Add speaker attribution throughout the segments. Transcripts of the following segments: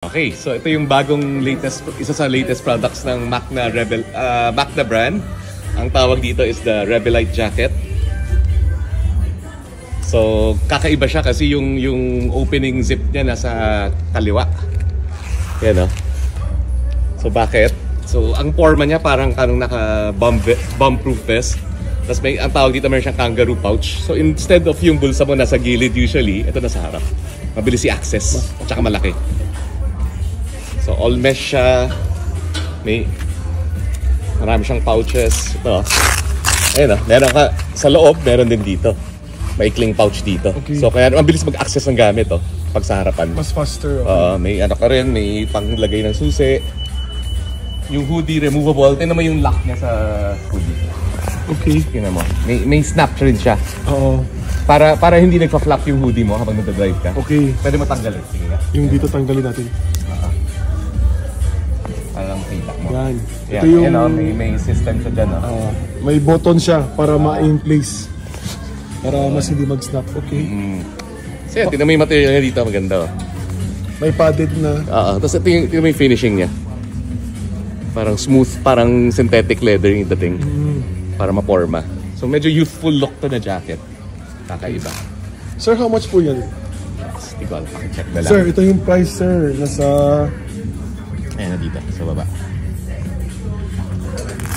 Speaker 1: Okay, so ito yung bagong isa sa latest products ng Macna Rebel, Macna brand. Ang tawag dito is the Rebelite jacket. So kakaiba siya kasi yung opening zip niya nasa kaliwa. Yan o. So bakit? So ang forma niya parang naka bomb-proof vest. Tapos ang tawag dito meron siyang kangaroo pouch. So instead of yung bulsa mo nasa gilid usually, ito nasa harap. Mabilis i-access at saka malaki. So all mesh siya. Marami siyang pouches. Ito. Ayun o. Meron ka sa loob, meron din dito. Maikling pouch dito. Okay. So kaya mabilis mag-access ng gamit pag sa harapan.
Speaker 2: Mas faster. Okay.
Speaker 1: May ano ka rin, may panglagay ng susi. Yung hoodie removable. Tingnan mo yung lock niya sa hoodie.
Speaker 2: Okay.
Speaker 1: Tingnan mo. May snap rin siya.
Speaker 2: Oo.
Speaker 1: Para hindi nagpa-flap yung hoodie mo habang nagda-drive ka.
Speaker 2: Okay.
Speaker 1: Pwede matanggalin. Sige nga.
Speaker 2: Yung dito tanggalin natin.
Speaker 1: Parang feedback mo.
Speaker 2: Yan.
Speaker 1: Ito
Speaker 2: yung
Speaker 1: may system siya dyan.
Speaker 2: May button siya para ma-in place. Para mas hindi mag-snap. Okay.
Speaker 1: So yan, tingnan mo yung material niya dito. Maganda.
Speaker 2: May padded na.
Speaker 1: Tapos ito yung may finishing niya. Parang smooth, parang synthetic leather yung dating. Para maporma. So medyo youthful look to na jacket. Kakaiba.
Speaker 2: Sir, how much po yan?
Speaker 1: Hindi ko alam. Pakicheck na lang.
Speaker 2: Sir, ito yung price, sir. Nasa...
Speaker 1: Ayan na dito, sa baba.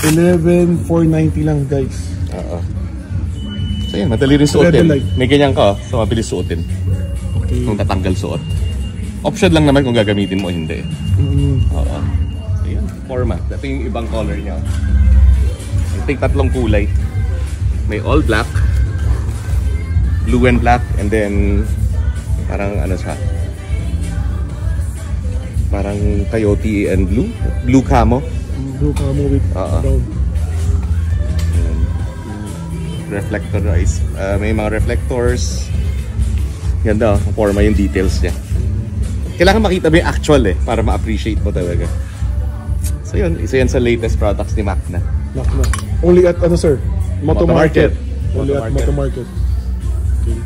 Speaker 2: 11,490 lang, guys.
Speaker 1: So yan, madali rin suotin.
Speaker 2: Rebelite.
Speaker 1: May ganyan ka, so mabilis suotin.
Speaker 2: Okay.
Speaker 1: Kung tatanggal suot. Option lang naman kung gagamitin mo o hindi. So yan, forma. Ito yung ibang color niya. Ito yung tatlong kulay. May all black, blue and black, and then parang ano siya, parang coyote and blue camo.
Speaker 2: Blue camo with brown.
Speaker 1: Reflectorized. May mga reflectors. Ganda, forma yung details niya. Kailangan makita mo yung actual para ma-appreciate mo talaga. So yun, isa yan sa latest products ni Macna.
Speaker 2: Macna. Only at ano, sir? Moto Market. Only
Speaker 1: Moto
Speaker 2: at Moto Market. Okay.